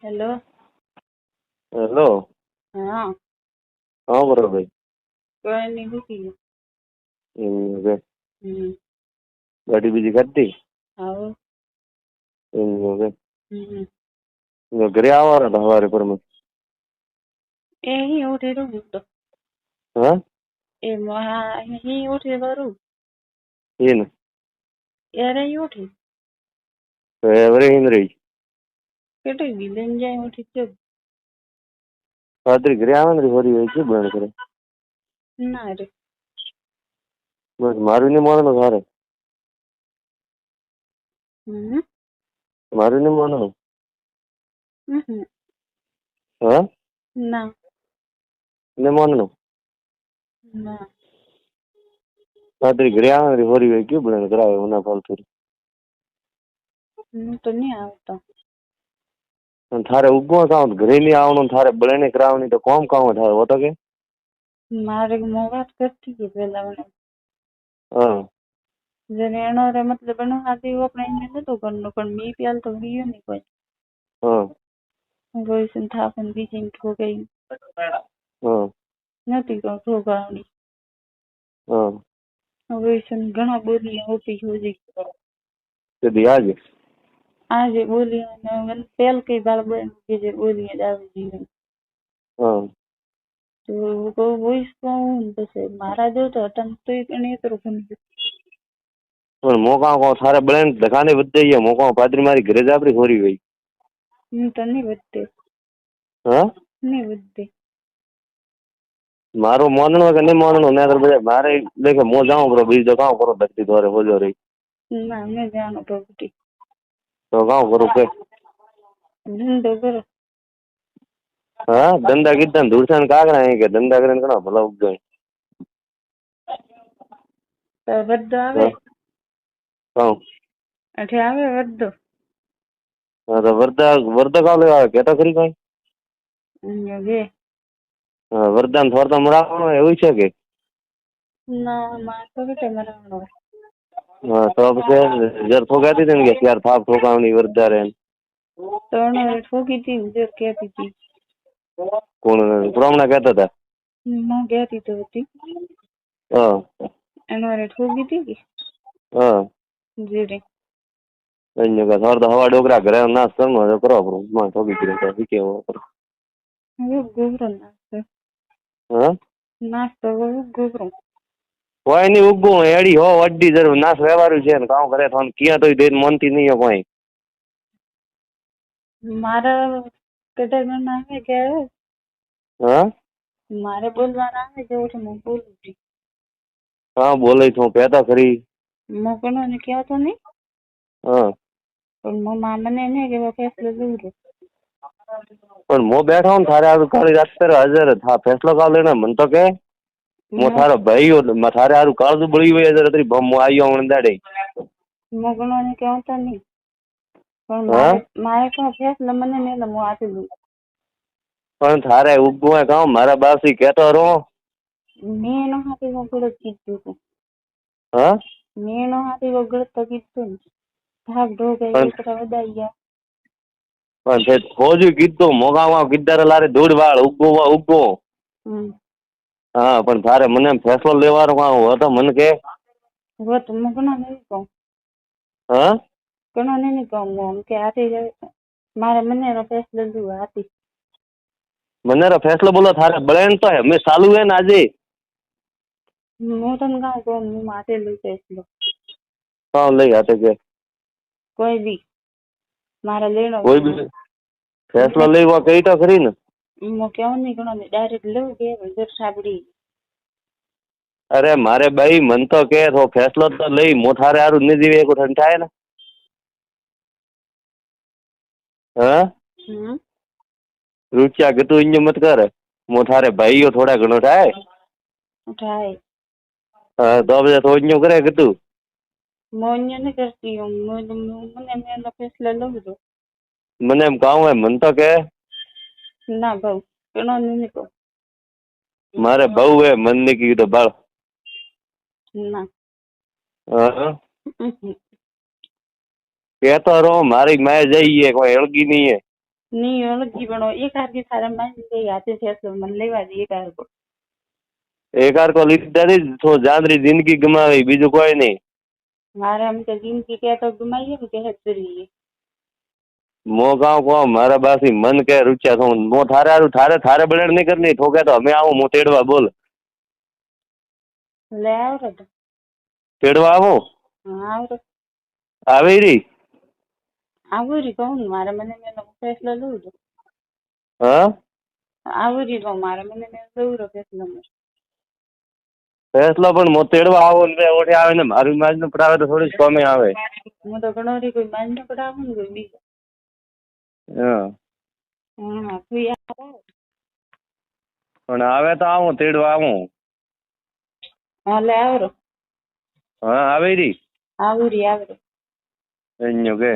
Hello. Hello. હા. હા બરોબર ભાઈ. કોઈ નહીં મૂકી ગયું. એમ કે હમ. ગાડી બીજી કાઢી આવો. એમ કે હમ. ઘરે આવવાના હતા સવારે પર એ અહીં ઉઠી રહું તો હા અહીં ઉઠી કરું એને યારે અહીં ઉઠી એવરે હિન રહી કેટલી બી લઈને જાય ઉઠી ચો રાત્રે ઘરે આવે ને ફરી હોય છે બંધ કરે ના રે બસ મારું ને માનો સારે હમ મારું ને માનો હમ હા ના ને માનો ના રાત્રે ઘરે આવે ને ફરી હોય ક્યું બંધ કરાવે ના ફાલતું હું તો નહીં આવતો થારે ઉગવો થાવ ઘરે નહીં આવવાનું થારે બળે કરાવવાની તો કોમ કામ થાય હો તો કે મારે હું વાત કરતી હતી પેલા મને હા જેને એનો રે મતલબ એનો હાથી આપણે એને નતો કરનો પણ મી પ્યાલ તો ગયો નહીં કોઈ હા કોઈ સંથાપન બીજી ઠોકાઈ હા નથી કહું ઠોકાવની હા હવે ઘણા બોલી હોતી હોજી તે આજે આજે બોલી અને પેલ કઈ બાળ બન કે જે બોલી જ આવી જીવન હા તો કોઈ વોઇસ કહું પછી મારા જો તો અટન તો એને તરફ પણ મોકા કહો થારે બળે દખાને વધે ગયા મોકા પાદરી મારી ઘરે જ આપડી હોરી ગઈ હું તો નહીં વધતે હા નહીં વધતે મારું મોનનું કે નહીં મોનનું ને બધા મારે દેખે મો જાઉં કરો બીજું કામ કરો ધરતી દ્વારે હોજો રહી ના મેં જાણો પ્રગતિ તો કામ કરું કે ધંધો કરો હા ધંધા કીધા ને ધૂળસા ને કાગડા કે ધંધા કરીને ઘણા ભલા ઉપજાય તો વધો આવે કામ અઠે આવે વધો હા તો વર્ધા કાલે આવે કેતા ખરી કઈ જે હા વરદાન થોડતા મરાવવાનું એવું છે કે ના માં તો કે મરાવવાનો હા તો પછી જર ઠોકાતી હતી ને કે ત્યાર થાપ ઠોકાવની વર્ધા રે તો ઠોકી હતી જે કહેતી હતી કોણ પ્રમાણા કહેતા હતા માં કહેતી તો હતી હા એનો ઠોકી હતી કે હા જીરે સર તો હવા ડોકરા ઘરે નાશ કરવાનો કરો માં ઠોકી દીધો કેવો હું ગોબરો નાસ્તો હા નાસ્તો ગોબરો કોઈ નઈ ઉગવું એડી હો અડધી જરૂર નાશ વ્યવહારું છે ને કામ કરે તો ક્યાં તો દે મનતી નહીં કોઈ મારા કદાચ આવે કે હા મારે બોલવાના આવે જેવું છે હું બોલું છું હા બોલે છું કહેતા ખરી મોકલો ને કહો તો નહીં હા પણ મામાને એને કેવો ફેસલો લઉં છું પણ મો બેઠા હું થારે હારું કાળી રાત હાજર થા ફેસલો કાઢ લેને મન તો કે હું થારો ભાઈ થારે હારું કાળું બળી હોય હાજર તરી ભમ આવ્યો હમણાં દાડે મોકલો ને કહો તો નહીં પણ હા મારે કોઈ ફેસલો મને નહીં હું આપી દઉં પણ થારે ઉગવું કામ મારા બાપથી કહેતો રહો મેં એનો હાથી વગર જ કીધું હતું હા મેં એનો હાથી વગર તો કીધું ને ભાગ ઢોકાઈ પણ કચરા વધાઈ ગયા પણ તે ખોજું કીધું મોગામાં કીધારે લારે દોડ વાળ ઉગવો હા પણ તારે મને ફેસલો લેવાનો કામ હતો મને કે वो तुम घणो नहीं कहूँ હા घणो नहीं कहूँ કે આથી મારે મને નો ફેસલો લીધો આથી મને ફેસલો બોલો થારે બળે ને તો મેં ચાલુ હે ને આજે હું તને કહું કહું હું માથે લઈ ફેસલો હા લઈ હાથે કે કોઈ બી મારે લેનો કોઈ બી ફેસલો લેવા કઈ તો ખરી ને હું કેવું નહીં ઘણો નહીં ડાયરેક્ટ લેવું કે જર સાબડી અરે મારે ભાઈ મન તો કે તો ફેસલો તો લઈ મોથારે હારું ને જીવે એક ઠંડ થાય ને હા રૂપિયા કે તું ઇન્જો મત કર મોથારે ભાઈઓ થોડા ઘણો થાય ઉઠાય હા તો પછી તો ઇન્જો કરે કે તું હું નહીં કરતી હું મને મેં ફેસલો લઉં છું મને એમ કામ હોય મન તો કે ના ભાવ ઘણો નહીં કહું મારે બહુ હે મન ને કીધું બાળ ના હા કેતો રહો મારી માય જઈએ કોઈ હળગી નહીં હે नहीं अलग जीवन एक हार की थारा मान ले आते फैसलो मन लेवा दे एक हार को एक हार को લીધા તો જાદરી જિંદગી ગમાવી બીજું કોઈ નહીં. मारे हम तो जिंदगी क्या तो घुमाइए कि है करिए मो गाँव को मारा बासी मन के रुचा थो मो थारे हारू थारे थारे बड़ेड़ नहीं करनी ठोके तो हमें आऊं मो तेड़वा बोल ले आओ रे तेड़वा आवो हाँ आओ रे आवे री आओ री कहूँ मारे मैंने मेरा फैसला लो जो हाँ आओ री कहूँ मारे मैंने मेरा लो फैसला में फैसला पण मो तेड़वा आवो ने ओठे आवे ने मारू माज ने पड़ावे तो थोड़ी कमे आवे હું તો ઘણો રી કોઈ માન ન પડાવું ને કોઈ બીજો हाँ હા તું યાર पण आवे तो आवो तेड़वा आवो હા લે આવો રે हाँ आवे री આવો રી एन्यो के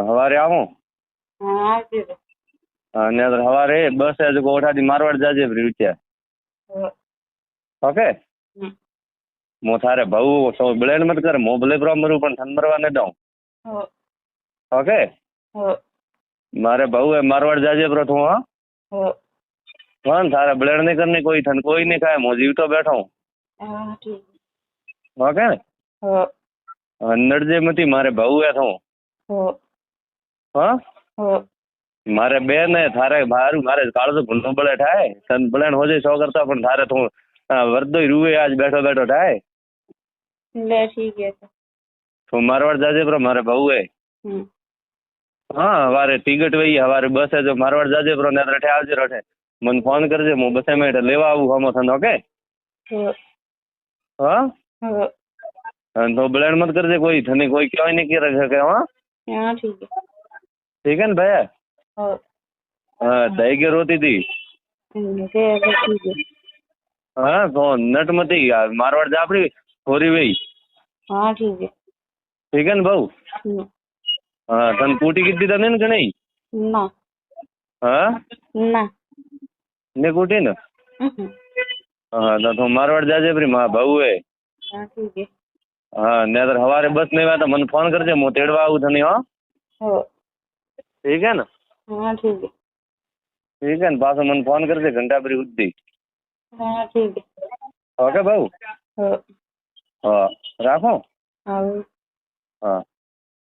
हवारे आवो હા આવજો રે અને હવારે બસ જ ઓઠાથી મારવાડ જાજે રૂચા ओके मो थारे भाऊ सो ब्लेड मत कर मो भले प्रो मरू पण थन मरवा ने दऊं ओके मारे भाऊ है मारवाड़ जाजे प्रो तू हाँ हाँ थारे ब्लेड नहीं करनी कोई थन कोई नहीं खाए मो जीव तो बैठा हूँ हाँ ठीक ओके नड़जे मती मारे भाऊ है तू हाँ मारे बेन है थारे बारू मारे काल तो भूनो बड़े ठाए तन ब्लेड हो जाए सौ करता पण थारे तू वर्दो रुए आज बैठो बैठो ठाए ले ठीक है तो मारवाड़ जाजे प्रो मारे भाऊ है हाँ हवारे टिकट वही हवारे बस है जो मारवाड़ जाजे प्रो ने रठे आवजे रठे मन फोन करजे मु बसे में लेवा आऊ हमो थन ओके हाँ तो ब्लेड मत करजे कोई थने कोई क्यों नहीं किया रखे के हाँ हाँ ठीक है ना भैया हाँ दही के रोती थी ठीक है हाँ तो नट मती मारवाड़ जापड़ी थोड़ी वही हाँ ठीक है ना भाऊ हाँ तन कूटी कितनी तने न नहीं ना हाँ ना ने कूटी न हाँ तो मारवाड़ जाजे प्री माँ भाऊ है हाँ ठीक है हाँ ने अगर हवारे बस नहीं हुआ तो मन फोन करजे मु तेड़वा आऊ थने हाँ ठीक है ना हाँ ठीक है ना पासो मन फोन करजे घंटा परी उद्दी हाँ ठीक है ओके भाऊ हाँ राखो हाँ हाँ